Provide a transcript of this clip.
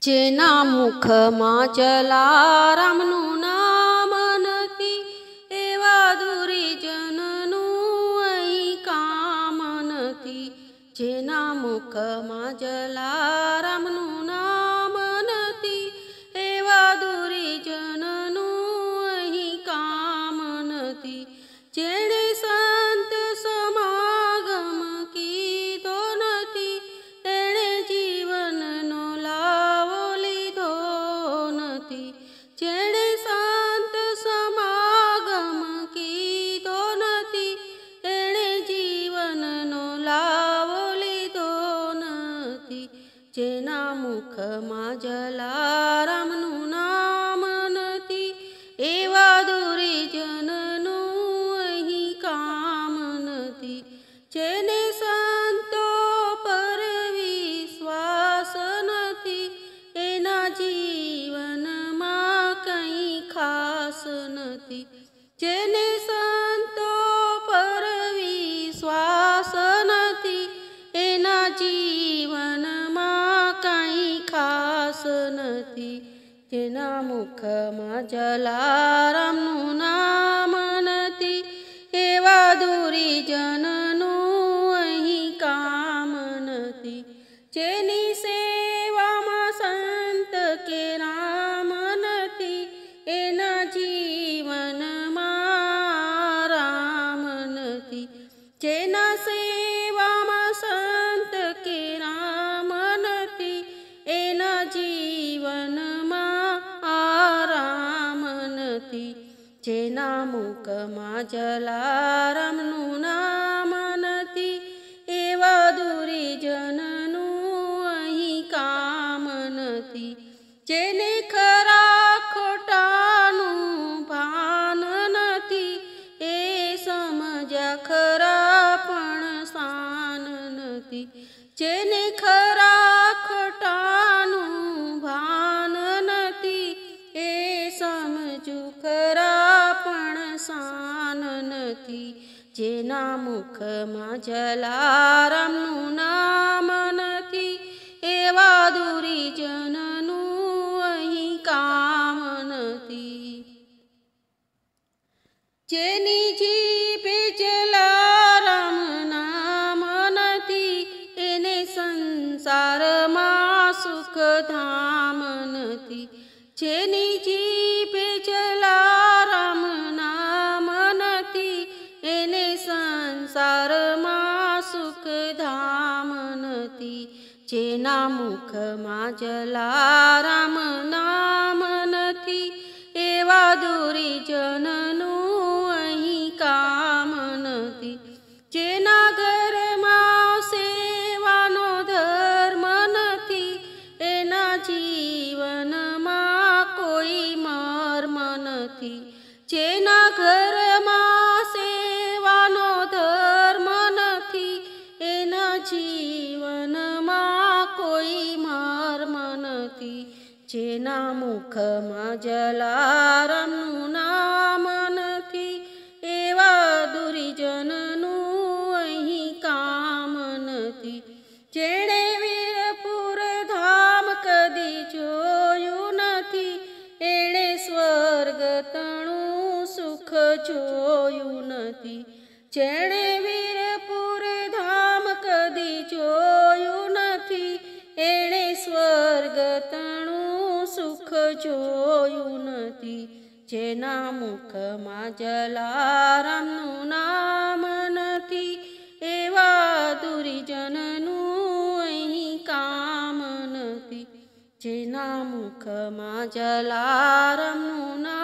જેના મુખમાં જલારામનું નામ નથી, એવા દુરીજનનું અહીં કામ નથી. જેના મુખમાં જલારામનું નામ નથી, એવા દુરીજનનું અહીં કામ નથી. જેણે સંત સમાગમ કીધો નથી, તેણે જીવનનો લાવો લીધો નથી. જેણે સંત સમાગમ કીધો નથી, તેણે જીવનનો લાવો લીધો નથી. જેના મુખમાં જલારામનું નામ નથી, એવા દુરીજનનું અહીં કામ નથી. જેને સંતો પર વિશ્વાસ નથી, એના જીવનમાં કંઈ ખાસ નથી. જેને સંતો પર વિશ્વાસ નથી, એના જીવનમાં કંઈ ખાસ નથી. જેના મુખમાં જલારામનું નામ નથી, એવા દુરીજનનું અહીં કામ નથી. જેની સેવામાં સંત કે રામ નથી, એના જીવનમાં રામ નથી. જેના સેવામાં સંત કે રામ નથી, એના જીવનમાં આરામ નથી. જેના મુખમાં જલારામનું નામ નથી, એવા દુરીજનનું અહીં કામ નથી. જેને ખરા ખોટાનું ભાન નથી, એ સમજ્યા ખરા પણ શાન નથી. જેને ખરા ખોટાનું ભાન નથી, એ સમજુ ખરા પણ શાન નથી. જેના મુખમાં જલારામનું નામ નથી, એવા દુરીજનનું અહીં કામ નથી. જેની જીભે જલારામ નામ નથી, એને સંસારમાં સુખધામ નથી. જેની જીભે જલારામ નામ નથી, એને સંસારમાં સુખધામ નથી. જેના મુખમાં જલારામ નામ નથી, એવા દુરીજનનું અહીં કામ નથી. જેના ઘરમાં સેવાનો ધર્મ નથી, એના જીવનમાં કોઈ મર્મ નથી. જેના ઘરમાં સેવાનો ધર્મ નથી, એના જીવનમાં કોઈ મર્મ નથી. જેના મુખમાં જલારામનું નામ નથી, એવા દુરીજનનું અહીં કામ નથી. જેણે વીરપુર ધામ કદી જોયું નથી, એણે સ્વર્ગ તણું સુખ જોયું નથી. જેણે વીરપુર ધામ કદી જોયું નથી, એણે સ્વર્ગ તણું સુખ જોયું નથી. જેના મુખમાં જલારામનું નામ નથી, એવા દુરીજનનું અહીં કામ નથી. જેના મુખમાં જલારામનું નામ